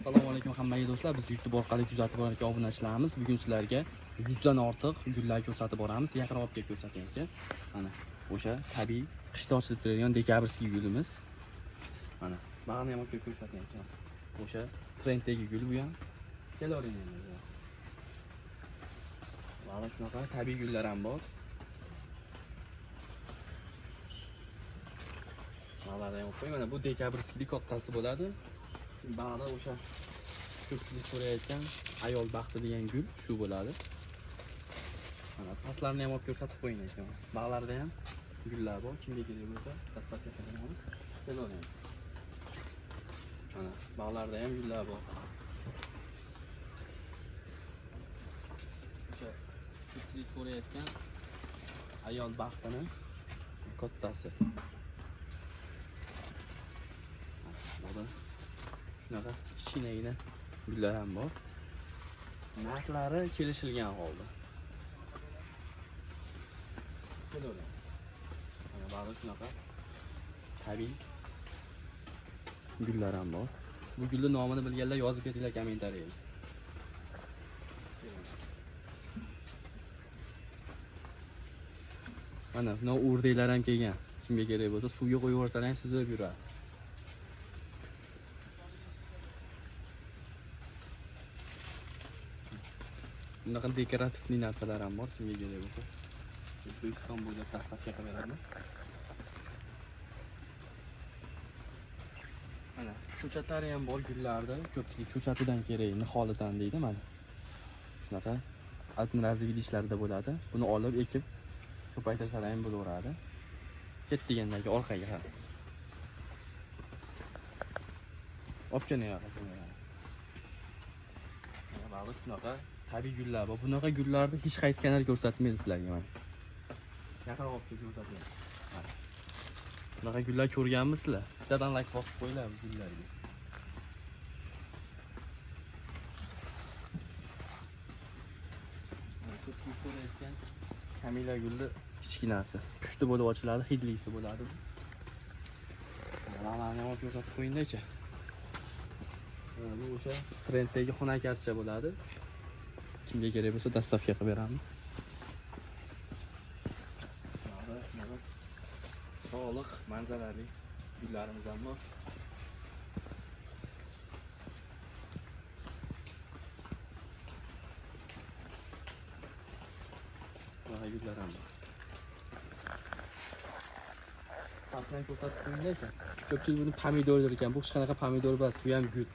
Assalomu alaykum hammaga do'stlar. Biz YouTube orqali kuzatib borayotgan obunachilarimiz bugun sizlarga 100 dan ortiq gullar ko'rsatib boramiz. Yaqinroq kelib ko'rsating aka. Mana o'sha tabiiy qishda ochilib turadigan dekabrskiy gulimiz. Mana bag'rini ham olib ko'rsating aka. O'sha trenddagi gul bu ham. Kelavering endi. Mana shunaqa tabiiy gullar ham bor. Manalarni ham qo'y. Mana bu dekabrskiylik kattasi bo'ladi. Bag'da o'sha ko'pchilik so'rayotgan ayol baxti degan gul shu bo'ladi. Mana pastlarini ham olib ko'rsatib qo'ying ekan. Bag'larda ham gullar bor. Kimga kerak bo'lsa, dastlabki qilamiz. Kelavering. Mana bag'larda ham gullar bor. O'sha ko'pchilik so'rayotgan ayol baxtini kattasi. Shunaqa kichkinagina gullar ham bor. Narxlari kelishilgan holda. Mana ba'zi shunaqa tabiiy gullar ham bor. Bu gulning nomini bilganlar yozib ketinglar kommentariyaga. Mana bu o'rdaklar ham kelgan. Kimga kerak bo'lsa suvga qo'yib yuborsalar ham suzib yuradi. Bunaqa dekorativ narsalar ham bor, kimga kerak bo'lsa. O'zbekiston bo'ylab dastlabki qilib beramiz. Mana ko'chatlari ham bor gullarda. Ko'pchilik ko'chatidan kerak, niholidan deydi mana. Shunaqa alternativ ishlarda bo'ladi. Buni olib ekib ko'paytirsalar ham bo'laveradi. Ketdigandagi orqaga qarab. Opkani yo'q. Mana shunaqa tabiiy gullar bor. Bunaqa gullarni hech qaysi kanal ko'rsatmaydi sizlarga mana. Yaqinroq ko'rsatamiz. Bunaqa gullar ko'rganmisizlar? Bittadan like bosib qo'yinglar bu gullarga. Ko'pchilik so'rayotgan kamila gulni kichkinasi. Pushti bo'lib ochiladi, hidlisi bo'ladi. Mana olib ko'rsatib qo'yinglar-chi. Bu o'sha trenddagi xonakaricha bo'ladi. Kimga kerak bo'lsa dastlabki qilib beramiz. Sog'liq, manzarali gullarimiz ham bor. Mana gullar ham bor. Pastdan ko'rsatib qo'yinglar ekan. Ko'pchilik buni pomidor der ekan. Bu hech qanaqa pomidor emas, bu ham gul.